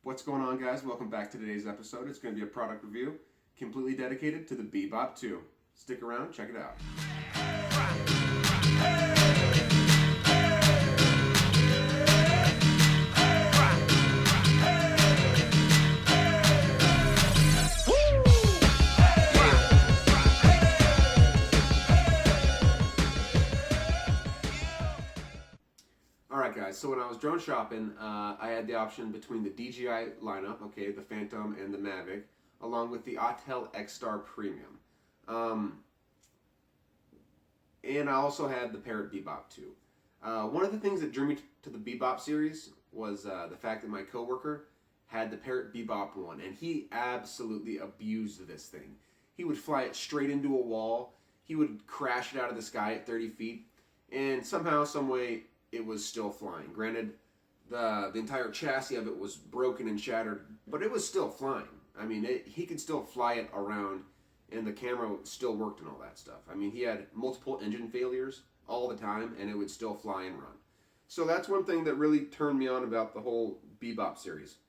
What's going on, guys? Welcome back to today's episode. It's going to be a product review completely dedicated to the Bebop 2. Stick around, check it out. Alright guys, so when I was drone shopping, I had the option between the DJI lineup, okay, the Phantom and the Mavic, along with the Autel X-Star Premium. And I also had the Parrot Bebop 2. One of the things that drew me to the Bebop series was the fact that my coworker had the Parrot Bebop 1, and he absolutely abused this thing. He would fly it straight into a wall, he would crash it out of the sky at 30 feet, and somehow, someway, it was still flying. Granted, the entire chassis of it was broken and shattered, but it was still flying. I mean, he could still fly it around, and the camera still worked and all that stuff. I mean, he had multiple engine failures all the time, and it would still fly and run. So that's one thing that really turned me on about the whole Bebop series,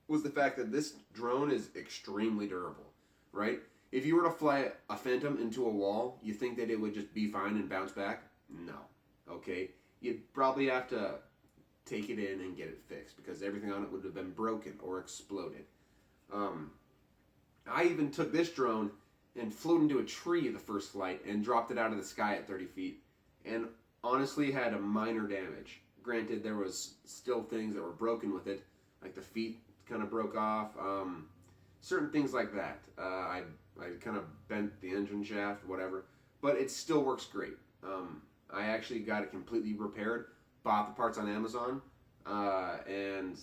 was the fact that this drone is extremely durable, right? If you were to fly a Phantom into a wall, you think that it would just be fine and bounce back? No, okay? You'd probably have to take it in and get it fixed because everything on it would have been broken or exploded. I even took this drone and flew into a tree the first flight and dropped it out of the sky at 30 feet and honestly had a minor damage. Granted, there was still things that were broken with it, like the feet kind of broke off, certain things like that. I kind of bent the engine shaft, whatever, but it still works great. I actually got it completely repaired, bought the parts on Amazon, and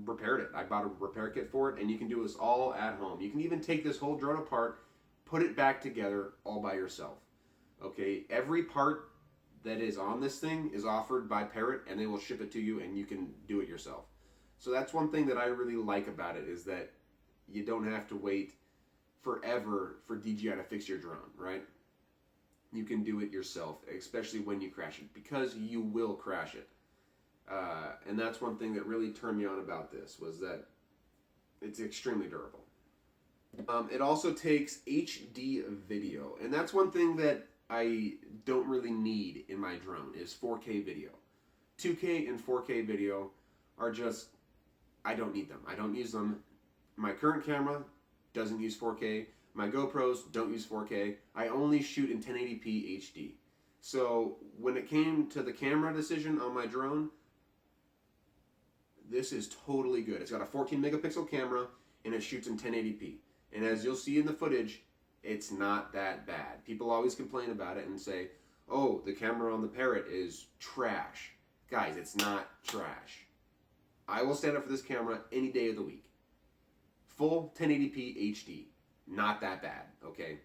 repaired it. I bought a repair kit for it, and you can do this all at home. You can even take this whole drone apart, put it back together all by yourself. Okay, every part that is on this thing is offered by Parrot, and they will ship it to you, and you can do it yourself. So that's one thing that I really like about it, is that you don't have to wait forever for DJI to fix your drone, right? You can do it yourself, especially when you crash it, because you will crash it. And that's one thing that really turned me on about this, was that it's extremely durable. It also takes HD video, and that's one thing that I don't really need in my drone, is 4K video. 2K and 4K video are just, I don't need them. I don't use them. My current camera doesn't use 4K. My GoPros don't use 4K. I only shoot in 1080p HD. So when it came to the camera decision on my drone, this is totally good. It's got a 14 megapixel camera and it shoots in 1080p. And as you'll see in the footage, it's not that bad. People always complain about it and say, oh, the camera on the Parrot is trash. Guys, it's not trash. I will stand up for this camera any day of the week. Full 1080p HD. Not that bad, okay?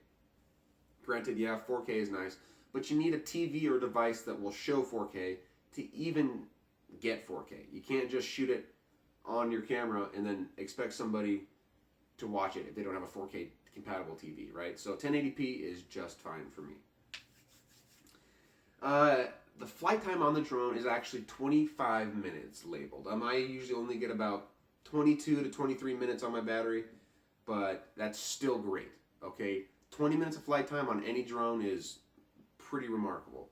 Granted, yeah, 4K is nice, but you need a TV or device that will show 4K to even get 4K. You can't just shoot it on your camera and then expect somebody to watch it if they don't have a 4K compatible TV, right? So 1080p is just fine for me. The flight time on the drone is actually 25 minutes labeled. I usually only get about 22 to 23 minutes on my battery, but that's still great, okay? 20 minutes of flight time on any drone is pretty remarkable.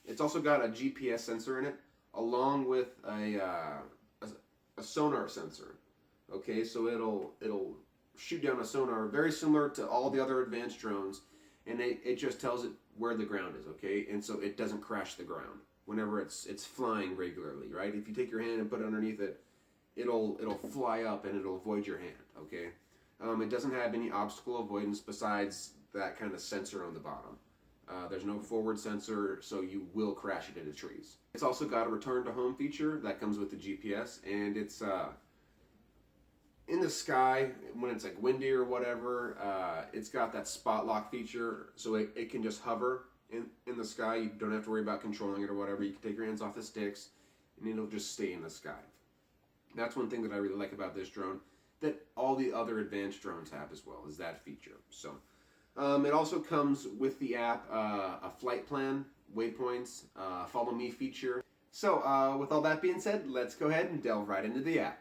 It's also got a GPS sensor in it, along with a sonar sensor, okay? So it'll shoot down a sonar very similar to all the other advanced drones, and it just tells it where the ground is, okay? And so it doesn't crash the ground whenever it's flying regularly, right? If you take your hand and put it underneath it, it'll fly up and it'll avoid your hand, okay? It doesn't have any obstacle avoidance besides that kind of sensor on the bottom. There's no forward sensor, so you will crash it into trees. It's also got a return to home feature that comes with the GPS, and it's in the sky, when it's like windy or whatever, it's got that spot lock feature, so it can just hover in the sky. You don't have to worry about controlling it or whatever. You can take your hands off the sticks, and it'll just stay in the sky. That's one thing that I really like about this drone that all the other advanced drones have as well, is that feature. So it also comes with the app a flight plan, waypoints, follow me feature, So with all that being said, let's go ahead and delve right into the app.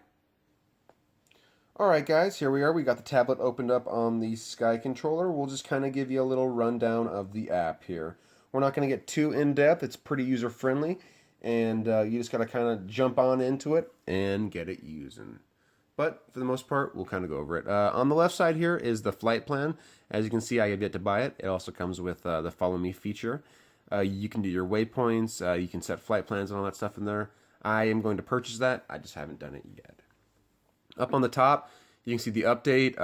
Alright guys, here we are. We got the tablet opened up on the Sky controller. We'll just kind of give you a little rundown of the app here. We're not going to get too in-depth. It's pretty user-friendly, and you just got to kind of jump on into it and get it using. But for the most part, we'll kind of go over it. On the left side here is the flight plan. As you can see, I have yet to buy it. It also comes with the Follow Me feature. You can do your waypoints. You can set flight plans and all that stuff in there. I am going to purchase that. I just haven't done it yet. Up on the top, you can see the update,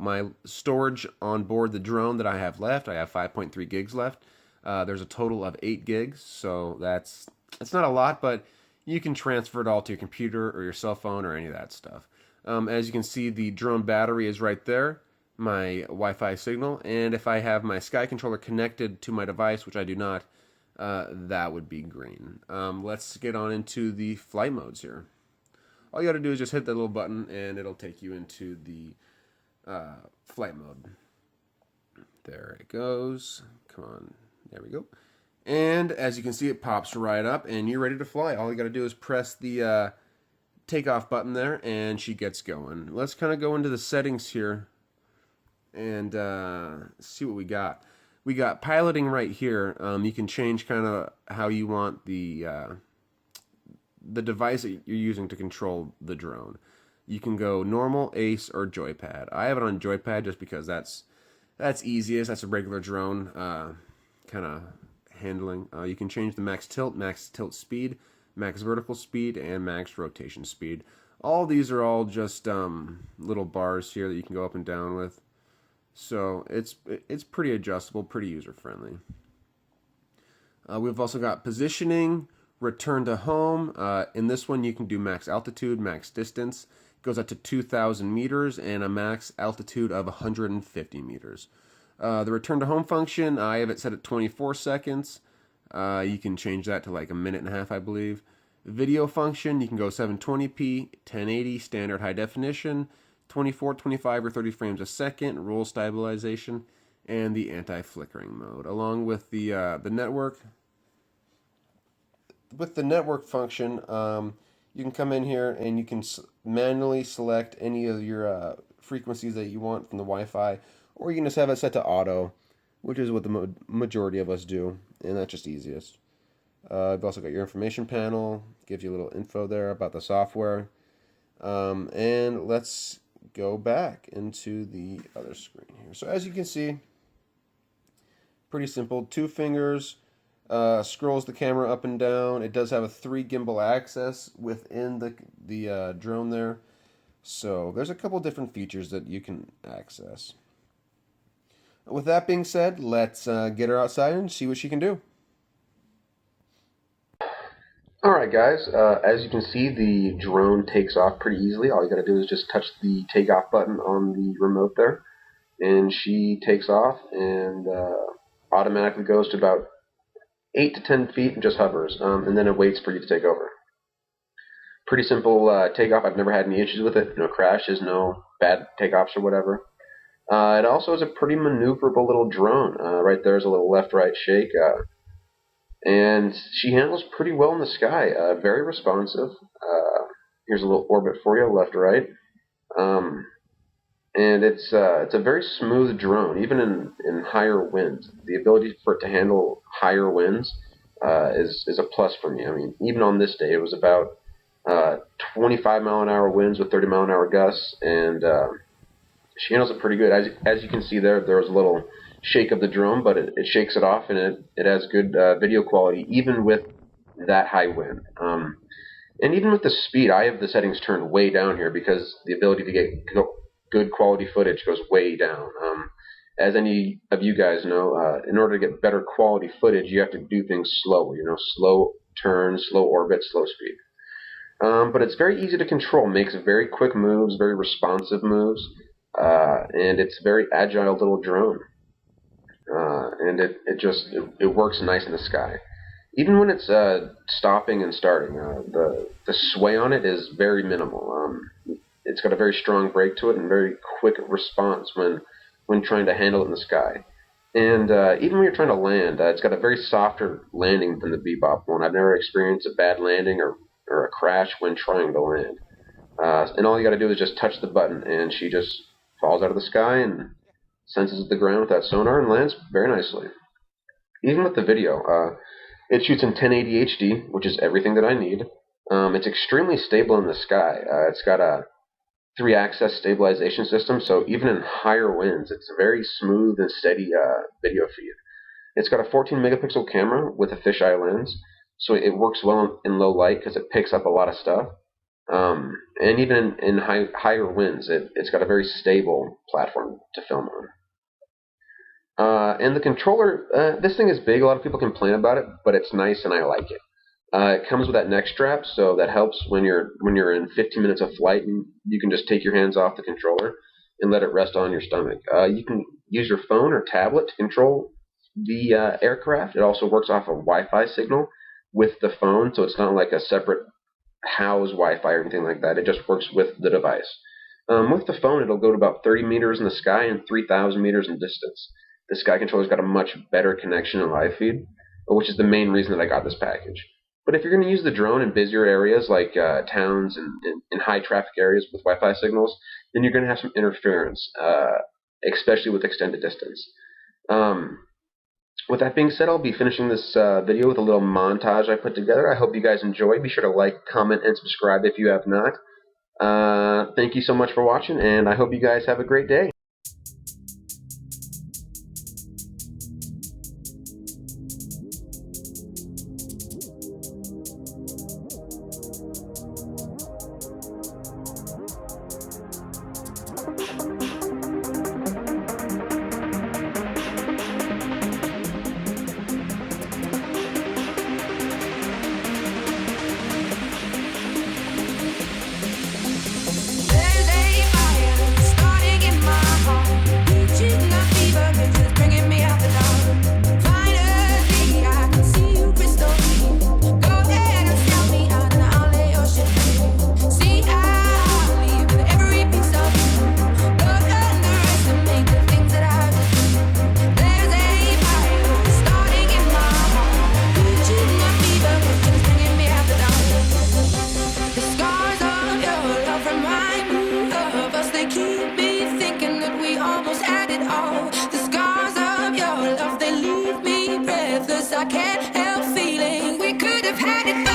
my storage on board the drone that I have left. I have 5.3 gigs left. There's a total of 8 gigs, so it's not a lot, but you can transfer it all to your computer or your cell phone or any of that stuff. As you can see, the drone battery is right there, my Wi-Fi signal, and if I have my Sky controller connected to my device, which I do not, that would be green. Let's get on into the flight modes here. All you got to do is just hit that little button and it'll take you into the flight mode. There it goes. Come on. There we go. And as you can see, it pops right up and you're ready to fly. All you got to do is press the takeoff button there and she gets going. Let's kind of go into the settings here and see what we got. We got piloting right here. You can change kind of how you want the device that you're using to control the drone. You can go normal, ace, or joypad. I have it on joypad just because that's easiest. That's a regular drone kind of handling. You can change the max tilt speed, max vertical speed, and max rotation speed. All these are all just little bars here that you can go up and down with. So it's pretty adjustable, pretty user friendly. We've also got positioning, return to home. In this one, you can do max altitude, max distance. It goes up to 2,000 meters and a max altitude of 150 meters. The return to home function, I have it set at 24 seconds. You can change that to like a minute and a half, I believe. Video function, you can go 720p, 1080, standard high definition, 24, 25, or 30 frames a second, roll stabilization, and the anti-flickering mode. Along with the network. With the network function, you can come in here and you can manually select any of your frequencies that you want from the Wi-Fi, or you can just have it set to auto, which is what the majority of us do, and that's just easiest. You've also got your information panel, gives you a little info there about the software, and let's go back into the other screen here. So as you can see, pretty simple. 2 fingers. Scrolls the camera up and down. It does have a 3 gimbal access within the drone there. So there's a couple different features that you can access. With that being said, let's get her outside and see what she can do. Alright guys, as you can see, the drone takes off pretty easily. All you gotta do is just touch the takeoff button on the remote there, and she takes off and automatically goes to about 8 to 10 feet and just hovers, and then it waits for you to take over. Pretty simple takeoff. I've never had any issues with it. No crashes, no bad takeoffs or whatever. It also is a pretty maneuverable little drone. Right there's a little left-right shake, and she handles pretty well in the sky. Very responsive. Here's a little orbit for you, left-right. And it's a very smooth drone, even in higher winds. The ability for it to handle higher winds is a plus for me. I mean, even on this day, it was about 25 mile an hour winds with 30 mile an hour gusts, and she handles it pretty good. As you can see there was a little shake of the drone, but it shakes it off, and it has good video quality, even with that high wind. And even with the speed, I have the settings turned way down here because the ability to get good quality footage goes way down. As any of you guys know, in order to get better quality footage, you have to do things slow. Slow turns, slow orbit, slow speed. But it's very easy to control. Makes very quick moves, very responsive moves, and it's a very agile little drone. And it works nice in the sky. Even when it's stopping and starting, the sway on it is very minimal. It's got a very strong brake to it and very quick response when trying to handle it in the sky. And even when you're trying to land, it's got a very softer landing than the Bebop one. I've never experienced a bad landing or a crash when trying to land. And all you got to do is just touch the button, and she just falls out of the sky and senses the ground with that sonar and lands very nicely. Even with the video, it shoots in 1080 HD, which is everything that I need. It's extremely stable in the sky. It's got a 3-axis stabilization system, so even in higher winds, it's a very smooth and steady video feed. It's got a 14 megapixel camera with a fisheye lens, so it works well in low light because it picks up a lot of stuff. And even in higher winds, it's got a very stable platform to film on. And the controller, this thing is big. A lot of people complain about it, but it's nice and I like it. It comes with that neck strap, so that helps when you're in 15 minutes of flight, and you can just take your hands off the controller and let it rest on your stomach. You can use your phone or tablet to control the aircraft. It also works off a Wi-Fi signal with the phone, so it's not like a separate house Wi-Fi or anything like that. It just works with the device. With the phone, it'll go to about 30 meters in the sky and 3,000 meters in distance. The Sky Controller's got a much better connection and live feed, which is the main reason that I got this package. But if you're going to use the drone in busier areas like towns and high traffic areas with Wi-Fi signals, then you're going to have some interference, especially with extended distance. With that being said, I'll be finishing this video with a little montage I put together. I hope you guys enjoy. Be sure to like, comment, and subscribe if you have not. Thank you so much for watching, and I hope you guys have a great day. I can't help feeling we could have had it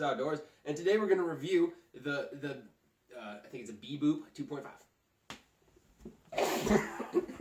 Outdoors, and today we're going to review the I think it's a Beboop 2.5.